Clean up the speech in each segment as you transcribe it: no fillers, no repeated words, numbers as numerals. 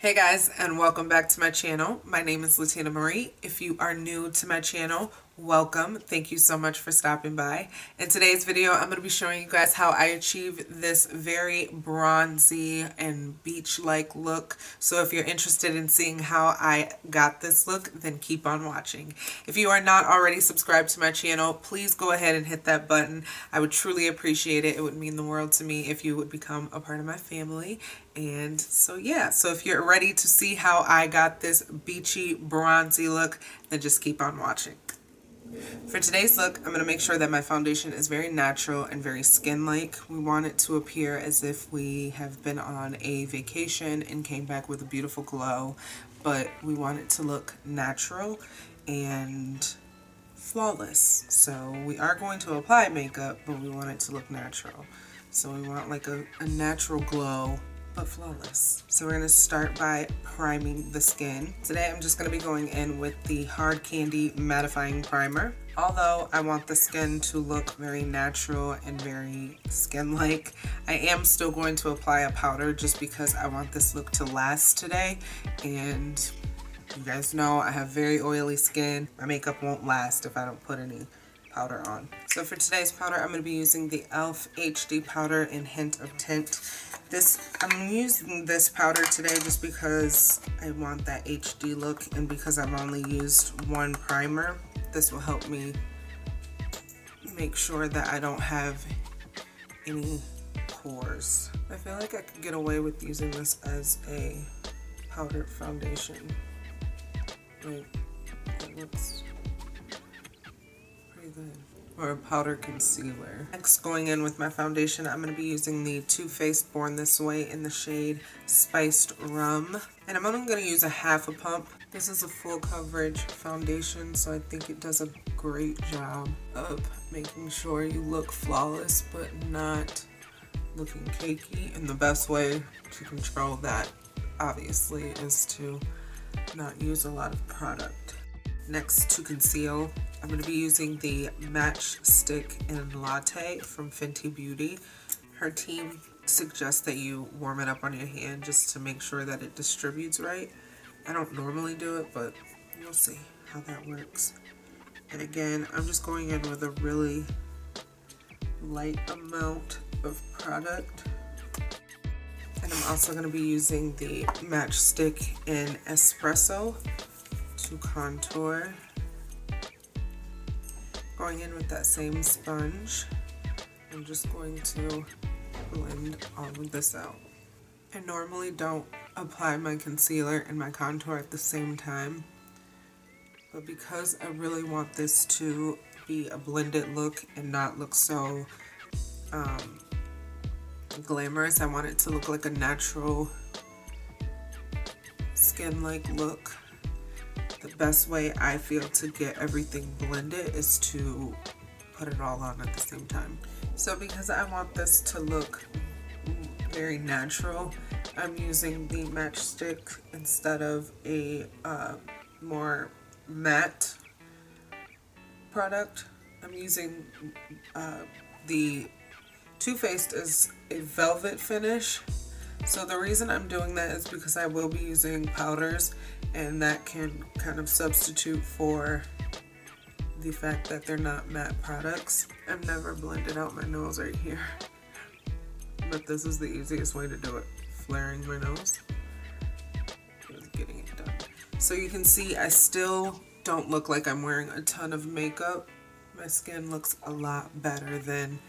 Hey guys, and welcome back to my channel. My name is Latina Marie. If you are new to my channel, welcome. Thank you so much for stopping by. In today's video, I'm going to be showing you guys how I achieve this very bronzy and beach-like look. So if you're interested in seeing how I got this look, then keep on watching. If you are not already subscribed to my channel, please go ahead and hit that button. I would truly appreciate it. It would mean the world to me if you would become a part of my family. And so yeah, so if you're ready to see how I got this beachy bronzy look, then just keep on watching. For today's look, I'm going to make sure that my foundation is very natural and very skin-like. We want it to appear as if we have been on a vacation and came back with a beautiful glow, but we want it to look natural and flawless. So we are going to apply makeup, but we want it to look natural. So we want like a natural glow, but flawless. So we're going to start by priming the skin. Today I'm just going to be going in with the Hard Candy Mattifying Primer. Although I want the skin to look very natural and very skin-like, I am still going to apply a powder just because I want this look to last today. And you guys know I have very oily skin. My makeup won't last if I don't put any powder on. So for today's powder, I'm going to be using the e.l.f. HD powder in Hint of Tint. I'm using this powder today just because I want that HD look, and because I've only used one primer, this will help me make sure that I don't have any pores. I feel like I could get away with using this as a powdered foundation. Like, it looks pretty good. Or a powder concealer. Next, going in with my foundation, I'm going to be using the Too Faced Born This Way in the shade Spiced Rum. And I'm only going to use a half a pump. This is a full coverage foundation, so I think it does a great job of making sure you look flawless but not looking cakey. And the best way to control that, obviously, is to not use a lot of product. Next, to conceal, I'm going to be using the Match Stick in Latte from Fenty Beauty. Her team suggests that you warm it up on your hand just to make sure that it distributes right. I don't normally do it, but you'll see how that works. And again, I'm just going in with a really light amount of product. And I'm also going to be using the Match Stick in Espresso to contour. Going in with that same sponge, I'm just going to blend all of this out. I normally don't apply my concealer and my contour at the same time, but because I really want this to be a blended look and not look so glamorous, I want it to look like a natural skin-like look. The best way I feel to get everything blended is to put it all on at the same time. So because I want this to look very natural, I'm using the matchstick instead of a more matte product. I'm using the Too Faced is a velvet finish. So the reason I'm doing that is because I will be using powders, and that can kind of substitute for the fact that they're not matte products. I've never blended out my nose right here, but this is the easiest way to do it. Flaring my nose, just getting it done. So you can see I still don't look like I'm wearing a ton of makeup. My skin looks a lot better than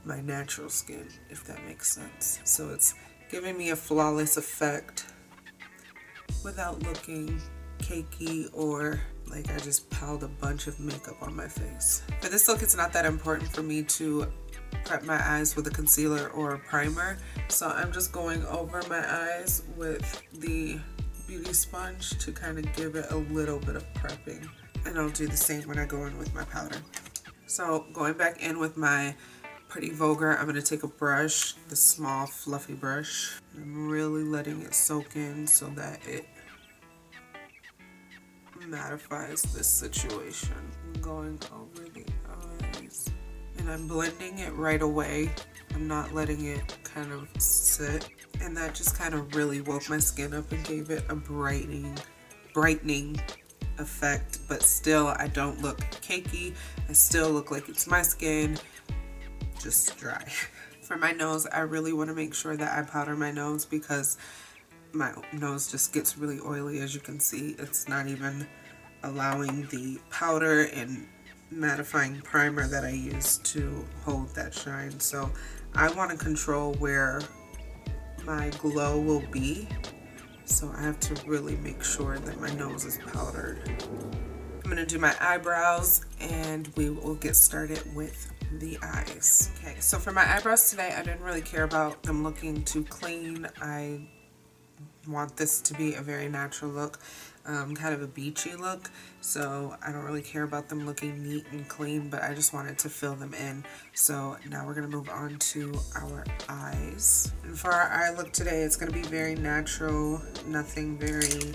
my natural skin, if that makes sense. So it's giving me a flawless effect without looking cakey or like I just piled a bunch of makeup on my face. For this look, it's not that important for me to prep my eyes with a concealer or a primer, so I'm just going over my eyes with the beauty sponge to kind of give it a little bit of prepping. And I'll do the same when I go in with my powder. So going back in with my Pretty Vulgar, I'm going to take a brush, the small fluffy brush. I'm really letting it soak in so that it mattifies this situation. I'm going over the eyes and I'm blending it right away I'm not letting it kind of sit. And that just kind of really woke my skin up and gave it a brightening effect. But still, I don't look cakey. I still look like it's my skin, just dry. For my nose, I really want to make sure that I powder my nose because my nose just gets really oily. As you can see, it's not even allowing the powder and mattifying primer that I use to hold that shine. So I want to control where my glow will be. So I have to really make sure that my nose is powdered. I'm going to do my eyebrows and we will get started with the eyes. Okay, so for my eyebrows today, I didn't really care about them looking too clean. I want this to be a very natural look, kind of a beachy look, so I don't really care about them looking neat and clean, but I just wanted to fill them in. So now we're going to move on to our eyes. And for our eye look today, it's going to be very natural, nothing very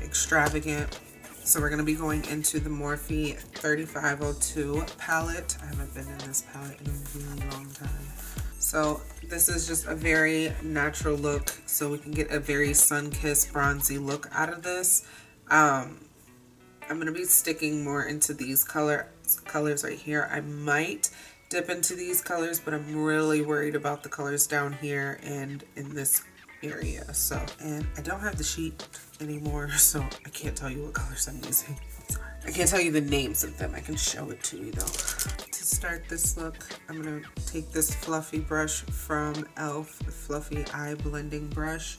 extravagant. So we're going to be going into the Morphe 3502 palette. I haven't been in this palette in a really long time. So this is just a very natural look, so we can get a very sun-kissed bronzy look out of this. I'm going to be sticking more into these colors right here. I might dip into these colors, but I'm really worried about the colors down here and in this area. So, and I don't have the sheet anymore, so I can't tell you what colors I'm using. I can't tell you the names of them. I can show it to you though. To start this look, I'm going to take this fluffy brush from e.l.f. Fluffy Eye Blending Brush,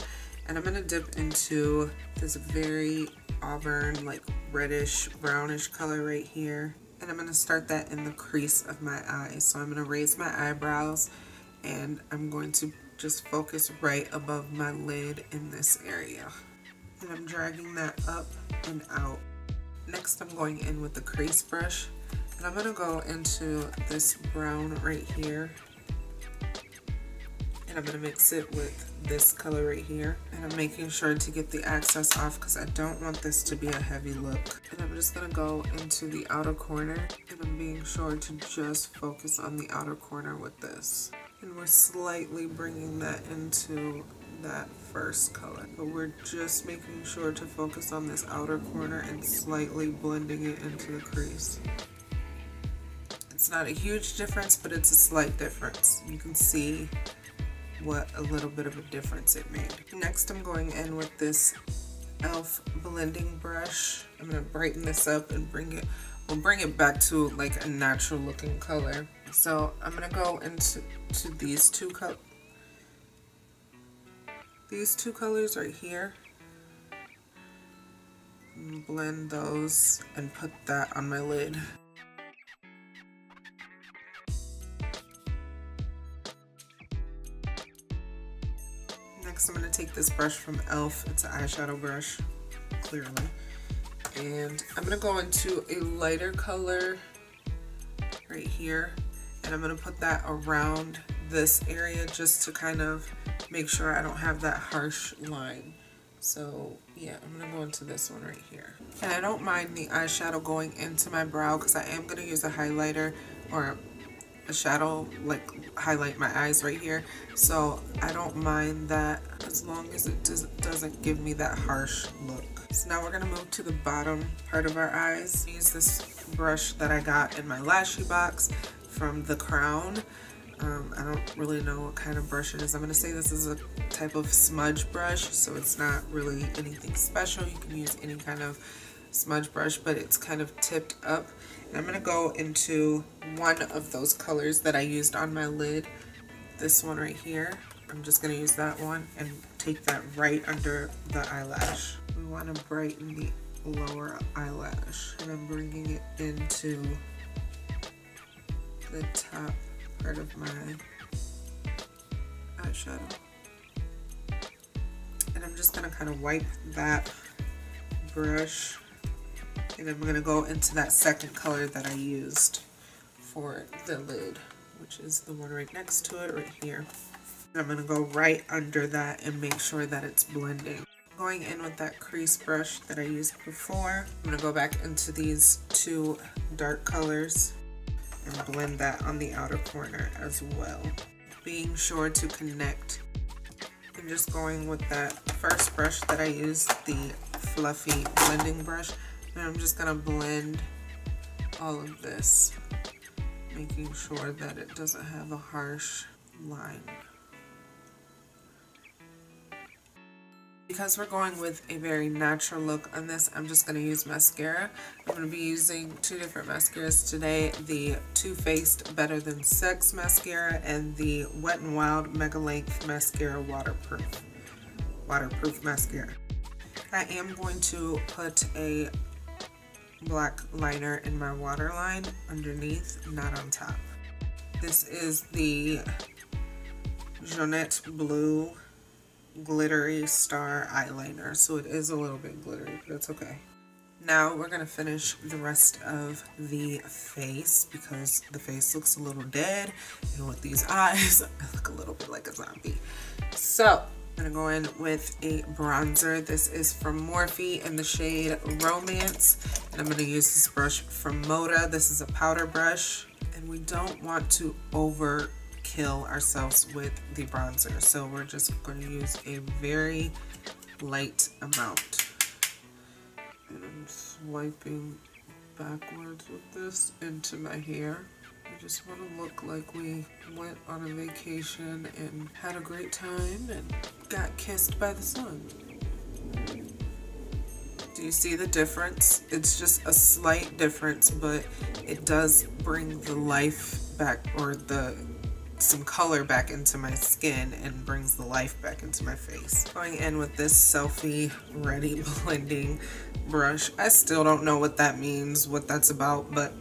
and I'm going to dip into this very auburn, like reddish, brownish color right here. And I'm going to start that in the crease of my eye. So I'm going to raise my eyebrows, and I'm going to just focus right above my lid in this area. And I'm dragging that up and out. Next, I'm going in with the crease brush, and I'm going to go into this brown right here, and I'm going to mix it with this color right here, and I'm making sure to get the excess off because I don't want this to be a heavy look. And I'm just going to go into the outer corner, and I'm being sure to just focus on the outer corner with this. And we're slightly bringing that into that first color, but we're just making sure to focus on this outer corner and slightly blending it into the crease. It's not a huge difference, but it's a slight difference. You can see what a little bit of a difference it made. Next, I'm going in with this e.l.f. blending brush. I'm going to brighten this up and bring it back to like a natural looking color. So I'm going to go into these two colors right here, and blend those and put that on my lid. Next, I'm going to take this brush from e.l.f. It's an eyeshadow brush, clearly, and I'm going to go into a lighter color right here, and I'm going to put that around this area just to kind of make sure I don't have that harsh line. So yeah, I'm going to go into this one right here. And I don't mind the eyeshadow going into my brow because I am going to use a highlighter or a shadow, like highlight my eyes right here. So I don't mind that as long as it doesn't give me that harsh look. So now we're going to move to the bottom part of our eyes. Use this brush that I got in my LASHYBOX from The Crown. I don't really know what kind of brush it is. I'm going to say this is a type of smudge brush, so it's not really anything special. You can use any kind of smudge brush, but it's kind of tipped up. And I'm going to go into one of those colors that I used on my lid, this one right here. I'm just going to use that one and take that right under the eyelash. We want to brighten the lower eyelash, and I'm bringing it into the top part of my eyeshadow. And I'm just going to kind of wipe that brush, and I'm going to go into that second color that I used for the lid, which is the one right next to it right here. And I'm going to go right under that and make sure that it's blending. Going in with that crease brush that I used before, I'm going to go back into these two dark colors and blend that on the outer corner as well. being sure to connect. I'm just going with that first brush that I used, the fluffy blending brush, and I'm just gonna blend all of this, making sure that it doesn't have a harsh line. Because we're going with a very natural look on this, I'm just going to use mascara. I'm going to be using two different mascaras today, the Too Faced Better Than Sex mascara and the Wet n Wild Mega Length Mascara Waterproof mascara. I am going to put a black liner in my waterline underneath, not on top. This is the Jeanette Blue glittery star eyeliner, so it is a little bit glittery, but it's okay. Now we're gonna finish the rest of the face because the face looks a little dead, and with these eyes I look a little bit like a zombie. So I'm gonna go in with a bronzer. This is from Morphe in the shade Romance, and I'm gonna use this brush from Moda. This is a powder brush, and we don't want to overkill ourselves with the bronzer, so we're just going to use a very light amount. And I'm swiping backwards with this into my hair. I just want to look like we went on a vacation and had a great time and got kissed by the sun. Do you see the difference? It's just a slight difference, but it does bring the life back, or some color back into my skin, and brings the life back into my face. Going in with this Selfie Ready blending brush. I still don't know what that means, what that's about, but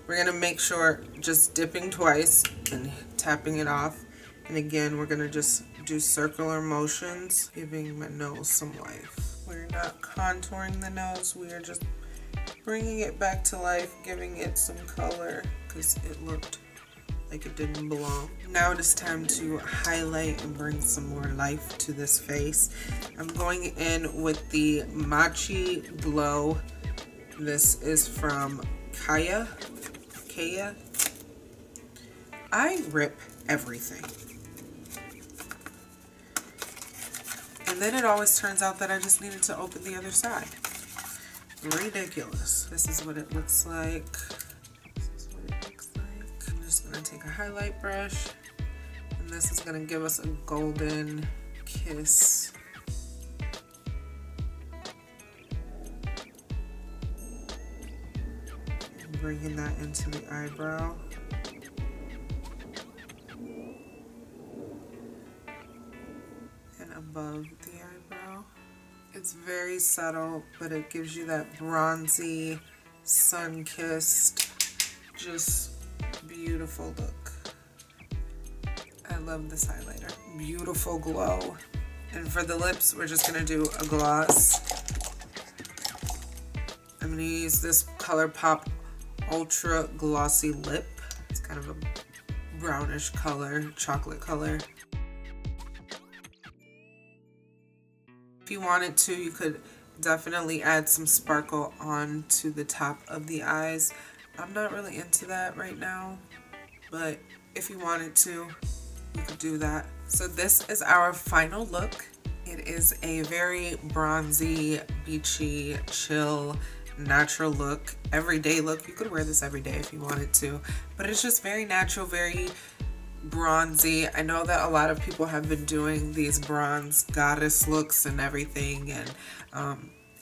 we're gonna make sure just dipping twice and tapping it off. And again, we're gonna just do circular motions, giving my nose some life. We're not contouring the nose, we are just bringing it back to life, giving it some color because it looked like it didn't belong. Now it is time to highlight and bring some more life to this face. I'm going in with the Matchy Glow. This is from Kaya. I rip everything. And then it always turns out that I just needed to open the other side. Ridiculous. This is what it looks like. I'm just gonna take a highlight brush, and this is gonna give us a golden kiss. And bringing that into the eyebrow. And above the eyebrow. It's very subtle, but it gives you that bronzy, sun-kissed, just beautiful look. I love this highlighter. Beautiful glow. And for the lips, we're just gonna do a gloss. I'm gonna use this ColourPop Ultra Glossy Lip. It's kind of a brownish color, chocolate color. If you wanted to, you could definitely add some sparkle onto the top of the eyes. I'm not really into that right now, but if you wanted to, you could do that. So this is our final look. It is a very bronzy, beachy, chill, natural look, everyday look. You could wear this every day if you wanted to, but it's just very natural, very bronzy. I know that a lot of people have been doing these bronze goddess looks and everything, and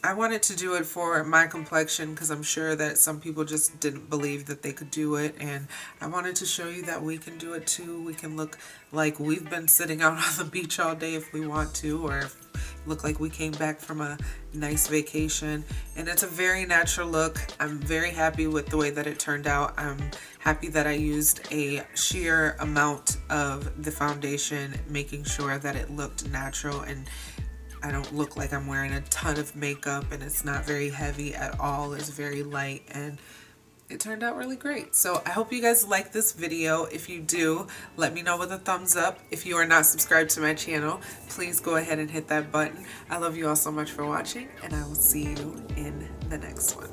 I wanted to do it for my complexion because I'm sure that some people just didn't believe that they could do it, and I wanted to show you that we can do it too. We can look like we've been sitting out on the beach all day if we want to, or look like we came back from a nice vacation. And it's a very natural look. I'm very happy with the way that it turned out. I'm happy that I used a sheer amount of the foundation, making sure that it looked natural and I don't look like I'm wearing a ton of makeup, and it's not very heavy at all. It's very light, and it turned out really great. So I hope you guys like this video. If you do, let me know with a thumbs up. If you are not subscribed to my channel, please go ahead and hit that button. I love you all so much for watching, and I will see you in the next one.